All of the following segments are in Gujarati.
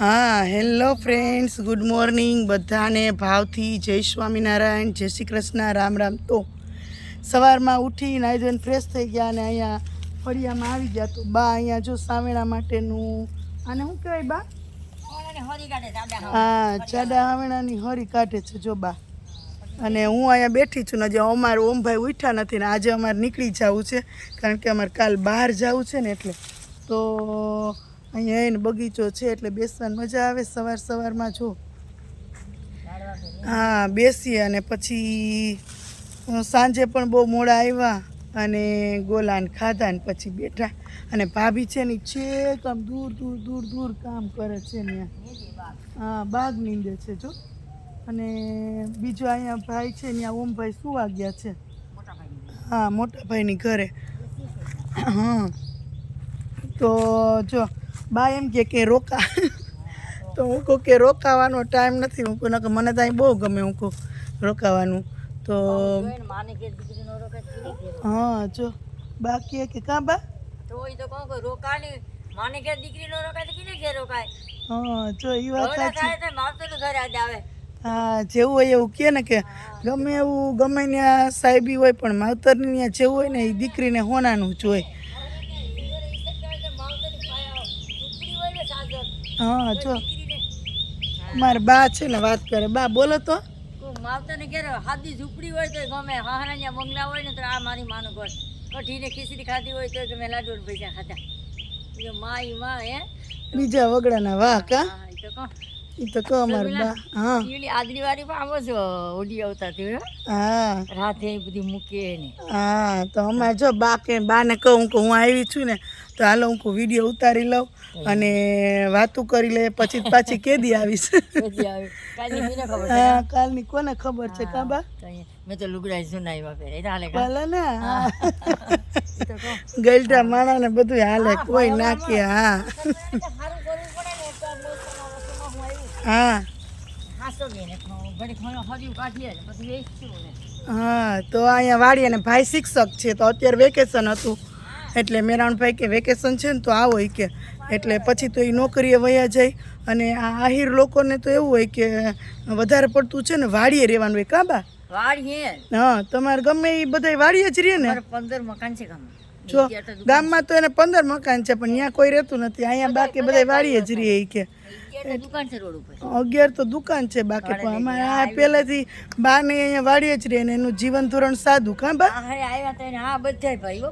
हाँ हेलो फ्रेंड्स गुड मॉर्निंग बधाने भावथी जय स्वामीनारायण जय श्री कृष्ण राम राम। तो सवार में उठी नाई धोईने फ्रेश थई गया ने अहींया फळियामां आवी गया। तो बा अहींया जो सावेणा माटेनुं आने शुं कहेवाय बा? हाँ जाडा हावेणानी हरी काढे छे जो बा। અને હું અહીંયા બેઠી છું ને જે અમારા ઓમભાઈ ઉઠ્યા નથી ને આજે અમારે નીકળી જવું છે કારણ કે અમારે કાલ બહાર જવું છે ને એટલે તો અહીંયા એને બગીચો છે એટલે બેસવાની મજા આવે સવાર સવારમાં જો હા બેસીએ અને પછી સાંજે પણ બહુ મોડા આવ્યા અને ગોલાન ખાધા ને પછી બેઠા અને ભાભી છે ને છેક આમ દૂર દૂર દૂર દૂર કામ કરે છે ને હા બાગ નીંદે છે જો। અને બીજો અહીંયા ભાઈ છે ત્યાં ઓમભાઈ સુવા ગયા છે હા મોટા ભાઈની ઘરે। હા તો જો બા એમ કે રોકા તો હું કહું કે રોકાવાનો ટાઈમ નથી। હું કહું કે મને તો અહીં બહુ ગમે હું કહું રોકાવાનું। તો હા જો બા કે કાં બા હા જો એ વાત સાચી। हाँ जेवुं होय एवुं कहे ने के गमे एवुं गमे त्यां साहेबी होय पण मावतरनी त्यां जेवुं होय ने ए दीकरीने होनानुं ज होय। हाँ जो मारा बा छे ने वात करे बा बोलो तो मावतरने घरे हादी झूपड़ी होय तो गमे हाहरानिया बंगला होय ने तो आ मारी मानुं घर कठीने खीचड़ी खाधी होय तो गमे लाडू ने पैसा खाता ये माई मां हे बीजा वगड़ाना वाह का ई तो को तो कहो मार बा हाँ ईली आदरी वारी पण आवो छो ओडी आवता थी हाँ राते बधी मूके ने हाँ तो अमार जो बा के बाने कहूं કે હું આવી છું ને તો હાલો હું વિડિયો ઉતારી લઉં અને વાતું કરી લે પછી પાછી કેદી આવીશ કાલની મને ખબર છે હા કાલની કોને ખબર છે કા બા મેં તો લુગડા સુનાવ્યા પહેરે હાલે ભલે ને ગલટા માણાને બધું હાલે કોઈ ના કે હા हाँ हाँ तो अँ वाड़ी ने भाई शिक्षक है तो अत्यारे वेकेशन हतुं एटले मेराणभाई के वेकेशन है तो आवो के एटले पछी तो ए नौकरीए वया जाय। अने आ आहिर लोकोने तो एवुं होय के वधारे पड़तुं छे ने वाड़ीए रहेवानुं होय का बा? वाड़ीए हाँ तमारे गमे ई बधाय वाड़ीए ज रहे ने 15 मकान छे गाम जो गाम में तो एने 15 मकान छे पण त्यां कोई रहेतुं नथी अहींया बाकी बधाय वाड़ीए ज रहे के 11 तो दुकान है बाकी पण अमारे आ पहेलेथी बा ने अहींया वाड़ीए ज रहे ने एनुं जीवन धोरण सादुं का बा? आव्या तो हाँ बधाय भाईओ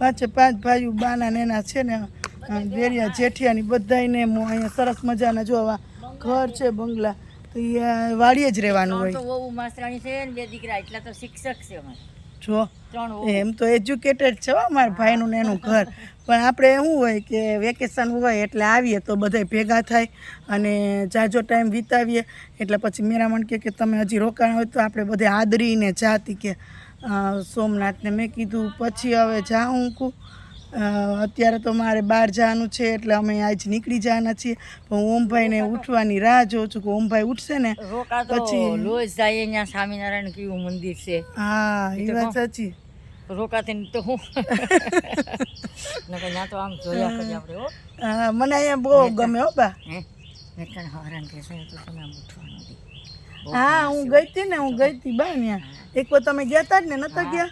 पांचे 5 भाईओ बाना नेना छे ने देरिया जेठियानी बधायने अहींया सरस मजाना जो आवा घर छे बंगला तो ए वाड़ीए ज रहेवानुं होय। तो वहू मास्तराणी छे ने 2 दीकरा એટલા તો શિક્ષક છે અમારે जो एम तो एज्युकेटेड छे मारा भाईनुं ने एनुं घर पण आपणे शुं होय के वेकेशन होय एटले आवीए तो बधाय भेगा थाय अने जाजो टाइम वितावीए एटले पछी मेरामण के तमे हजी रोकाणा होय तो आपणे बधे आदरीने जाती के सोमनाथ ने मैं कीधुं पछी हवे जाऊं को अत्यारे तो मारे बहार जवानुं छे एटले अमे आज निकળી जवाना छीए पण ओमभाईने उठवानी राह जोउं छुं के ओमभाई उठशे ने પછી રોજ જાય ત્યાં સ્વામિનારાયણ કેવું મંદિર છે હા એ વાત સાચી રોકાતે તો હું નકર ના તો આમ જોયા કરી આપણે હો મને અહીંયા બહુ ગમે હો બા મેં તને હરાન કહેશે તો તમે આમ ઉઠવાનું દી હા હું ગઈ હતી બા ત્યાં એક વાર તમે ગયા તા ને નતા ગયા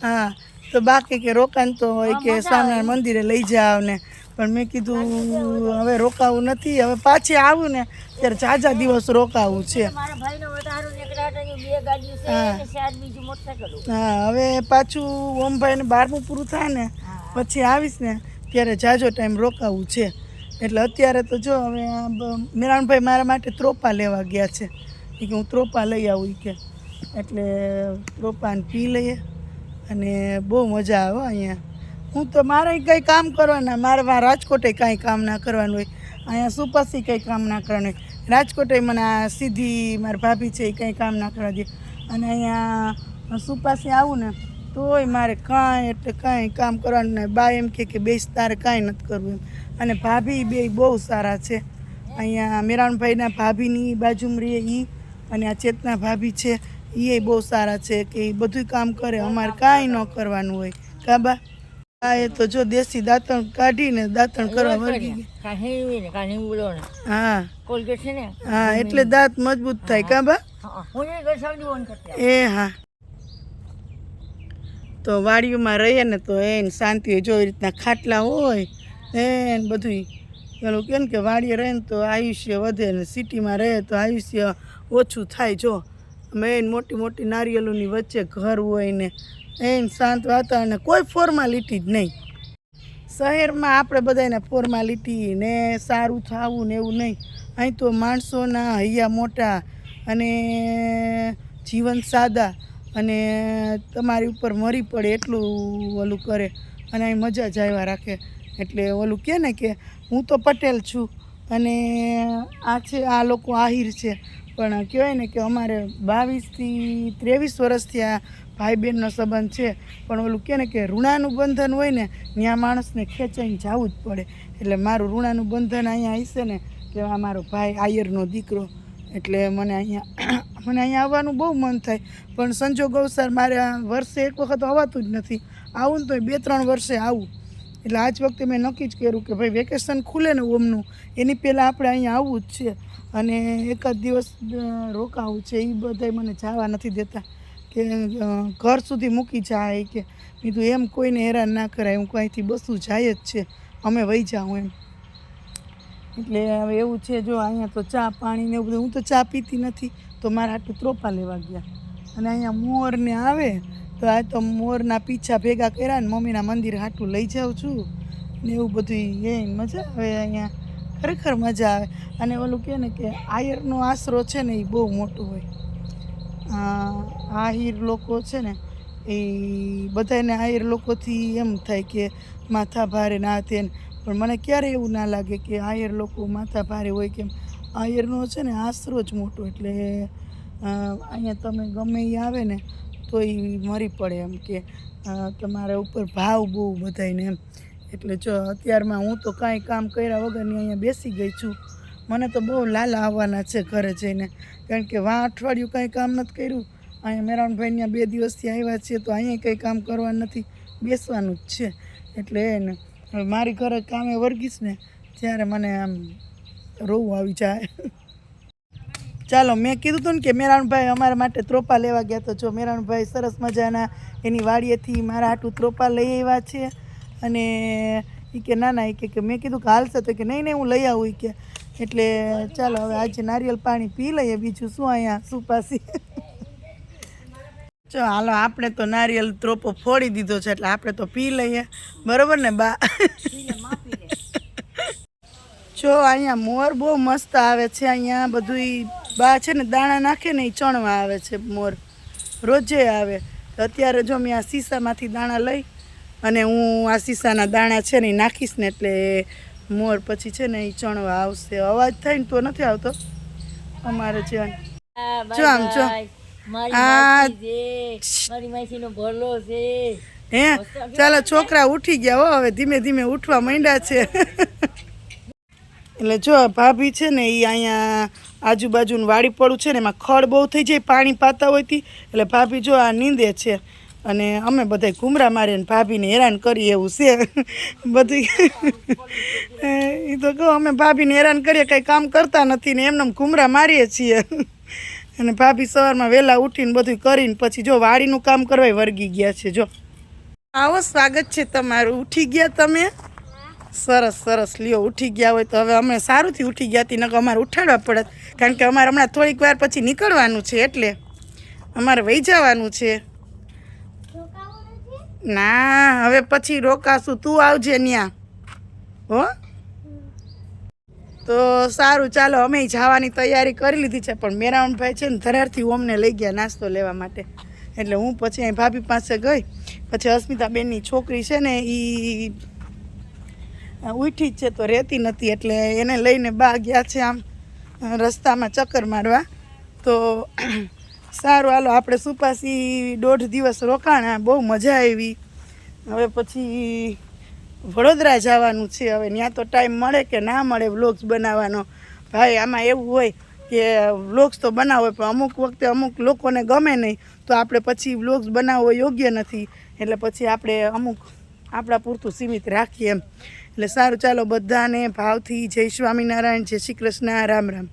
હા तो बाकी के रोकान तो होय के स्वामीनारायण मंदिरे लई जाव ने पण मैं कीधुं हवे रोकावुं नथी हवे पाછી आવું ने त्यारे जाजा दिवस रोकावुं छे। मारा भाईनो વધારો નીકળાટા કે બે ગાડીઓ છે ને શાયદ બીજું મોટરસાઇકલ હા હવે પાછું ઓમભાઈને 12મું પૂરું થાય ને પછી આવીશ ને ત્યારે જાજો ટાઈમ રોકાવું છે એટલે અત્યારે તો જો હવે મેરાણભાઈ મારા માટે ત્રોપા લેવા ગયા છે કે હું ત્રોપા લઈ આવું કે એટલે ત્રોપાને પી લઈએ અને બહુ મજા આવે અહીંયા। હું તો મારે કંઈ કામ કરવાના મારે રાજકોટે કાંઈ કામ ના કરવાનું હોય અહીંયા સુપાસી કંઈ કામ ના કરવાનું હોય રાજકોટે મને આ સીધી મારી ભાભી છે એ કંઈ કામ ના કરવા દે અને અહીંયા સુપાસી આવું ને તોય મારે કાંઈ એટલે કાંઈ કામ કરવાનું નહીં બા એમ કે બેસ તારે કાંઈ નથી કરવું એમ અને ભાભી બે બહુ સારા છે અહીંયા મેરાણભાઈના ભાભીની બાજુમાં રહીએ એ અને આ ચેતના ભાભી છે એ બહુ સારા છે કે એ બધું કામ કરે અમારે કાંઈ ન કરવાનું હોય કાબા। આ એ તો જો દેશી દાંતણ કાઢીને દાંતણ કરવા વળગી ગઈ. કાં હેવી ને કાં નીંબુડો ને હા કોલગેટ છે ને હા એટલે દાંત મજબૂત થાય કા બા હા હું એ ઘર સાવડી ઓન કરતી એ હા તો વાડીઓમાં રહીએ ને તો એને શાંતિ હોય જો એ રીતના ખાટલા હોય એને બધું પેલું કેમ કે વાડીએ રહે ને તો આયુષ્ય વધે ને સિટીમાં રહે તો આયુષ્ય ઓછું થાય જો મેન મોટી મોટી નારિયેલોની વચ્ચે ઘર હોય ને એને શાંત વાતાવરણ કોઈ ફોર્માલિટી જ નહીં. શહેરમાં આપણે બધાને ફોર્માલિટી ને સારું થવું ને એવું નહીં. અહીં તો માણસોના હૈયા મોટા અને જીવન સાદા અને તમારી ઉપર મરી પડે એટલું ઓલું કરે અને અહીં મજા જ આવ્યા રાખે. એટલે ઓલું કહે ને કે હું તો પટેલ છું અને આ છે આ લોકો આહિર છે પણ કહેવાય ને કે અમારે 22 થી 23 વર્ષથી આ ભાઈ બહેનનો સંબંધ છે પણ ઓલું કહે ને કે ઋણાનું બંધન હોય ને ત્યાં માણસને ખેંચાઈને જવું જ પડે. એટલે મારું ઋણાનું બંધન અહીંયા હશે ને કે આ મારો ભાઈ આયરનો દીકરો એટલે મને અહીંયા આવવાનું બહુ મન થાય પણ સંજોગ અવસર મારે વર્ષે એક વખત આવવાતું જ નથી. આવું ને તો 2-3 વર્ષે આવું. એટલે આજ વખતે મેં નક્કી જ કર્યું કે ભાઈ વેકેશન ખુલે ને ઓમનું એની પહેલાં આપણે અહીંયા આવવું જ છે અને એકાદ દિવસ રોકાવું છે. એ બધાય મને જવા નથી દેતા કે ઘર સુધી મૂકી જાય કે કીધું એમ કોઈને હેરાન ના કરાય હું અહીંથી બસું જાય જ છે અમે વહી જાઉં એમ. એટલે હવે એવું છે જો અહીંયા તો ચા પાણી ને એવું બધું હું તો ચા પીતી નથી તો મારા હાટું ત્રોપા લેવા ગયા અને અહીંયા મોરને આવે તો આ તો મોરના પીછા ભેગા કર્યા ને મમ્મીના મંદિર હાટું લઈ જાઉં છું ને એવું બધું એ મજા આવે અહીંયા ખરેખર મજા આવે. અને ઓલું કહે ને કે આયરનો આશરો છે ને એ બહુ મોટો હોય. આહિર લોકો છે ને એ બધાને આહિર લોકોથી એમ થાય કે માથા ભારે ના તેને પણ મને ક્યારેય એવું ના લાગે કે આહિર લોકો માથા ભારે હોય કેમ આહિરનો છે ને આશરો જ મોટો એટલે અહીંયા તમે ગમે એ આવે ને તો એ મરી પડે એમ કે તમારા ઉપર ભાવ બહુ બધાયને એમ. એટલે જો અત્યારમાં હું તો કાંઈ કામ કર્યા વગરની અહીંયા બેસી ગઈ છું. મને તો બહુ લાલા આવવાના છે ઘરે જઈને કારણ કે અઠવાડિયું કાંઈ કામ નથી કર્યું. અહીંયા મેરાણભાઈ 2 દિવસથી આવ્યા છીએ તો અહીંયા કંઈ કામ કરવાનું નથી બેસવાનું જ છે. એટલે એને હવે મારી ઘરે કામે વર્ગીશ ને ત્યારે મને આમ રોવું આવી જાય. ચાલો મેં કીધું હતું ને કે મેરાણભાઈ અમારા માટે ત્રોપા લેવા ગયા તો જો મેરાણભાઈ સરસ મજાના એની વાડીએથી મારા હાટું ત્રોપા લઈ આવ્યા છે અને એ કે ના એ કે મેં કીધું કે હાલશે તો કે નહીં હું લઈ આવું કે એટલે ચાલો હવે આજે નારિયેલ પાણી પી લઈએ બીજું શું અહીંયા સુપાસી. જો હાલો આપણે તો નારિયેલ ત્રોપો ફોડી દીધો છે એટલે આપણે તો પી લઈએ બરોબર ને બા. જો અહીંયા મોર બહુ મસ્ત આવે છે અહીંયા બધું બા છે ને દાણા નાખે ને એ ચણવા આવે છે મોર રોજે આવે. તો અત્યારે જો મેં આ શીશામાંથી દાણા લઈ અને હું આ શીશાના દાણા છે ને એ નાખીશ ને એટલે મોર પછી છે ને એ ચણવા આવશે. અવાજ થાય ને તો નથી આવતો અમારે છે જો આમ જો મારી માસીનો ભરલો છે હે. ચાલો છોકરા ઉઠી ગયા હો હવે ધીમે ધીમે ઉઠવા માંડ્યા છે. એટલે જો ભાભી છે ને એ અહીંયા આજુબાજુનું વાડી પડું છે ને એમાં ખડ બહુ થઈ જાય પાણી પાતા હોયથી એટલે ભાભી જો આ નીંદે છે અને અમે બધા ઘૂમરા મારીએ ને ભાભીને હેરાન કરીએ એવું છે બધું. એ તો કહો અમે ભાભીને હેરાન કરીએ કંઈ કામ કરતા નથી ને એમને ઘૂમરા મારીએ છીએ અને ભાભી સવારમાં વહેલા ઉઠીને બધું કરીને પછી જો વાડીનું કામ કરવા વર્ગી ગયા છે. જો આવો સ્વાગત છે તમારું. ઉઠી ગયા તમે? સરસ સરસ લ્યો ઉઠી ગયા હોય તો હવે અમે સારુંથી ઉઠી ગયા હતી નકર અમારે ઉઠાડવા પડત કારણ કે અમારે હમણાં થોડીક વાર પછી નીકળવાનું છે એટલે અમારે વહી જવાનું છે. ના હવે પછી રોકાશું તું આવજે ત્યાં હો. તો સારું ચાલો અમે જવાની તૈયારી કરી લીધી છે પણ મેરાણભાઈ છે ને ધરારથી ઓમને લઈ ગયા નાસ્તો લેવા માટે એટલે હું પછી અહીં ભાભી પાસે ગઈ. પછી અસ્મિતાબેનની છોકરી છે ને એ ઉઠી જ છે તો રહેતી નથી એટલે એને લઈને બા ગયા છે આમ રસ્તામાં ચક્કર મારવા. તો સારું હાલો આપણે સુપાસી 1.5 દિવસ રોકાણા બહુ મજા આવી. હવે પછી વડોદરા જવાનું છે. હવે ત્યાં તો ટાઈમ મળે કે ના મળે વ્લોગ્સ બનાવવાનો. ભાઈ આમાં એવું હોય કે વ્લોગ્સ તો બનાવો પણ અમુક વખતે અમુક લોકોને ગમે નહીં તો આપણે પછી વ્લોગ્સ બનાવવો યોગ્ય નથી એટલે પછી આપણે અમુક આપણા પૂરતું સીમિત રાખીએ એમ. એટલે સારું, ચાલો બધાને ભાવથી જય સ્વામિનારાયણ, જય શ્રી કૃષ્ણ, રામ રામ.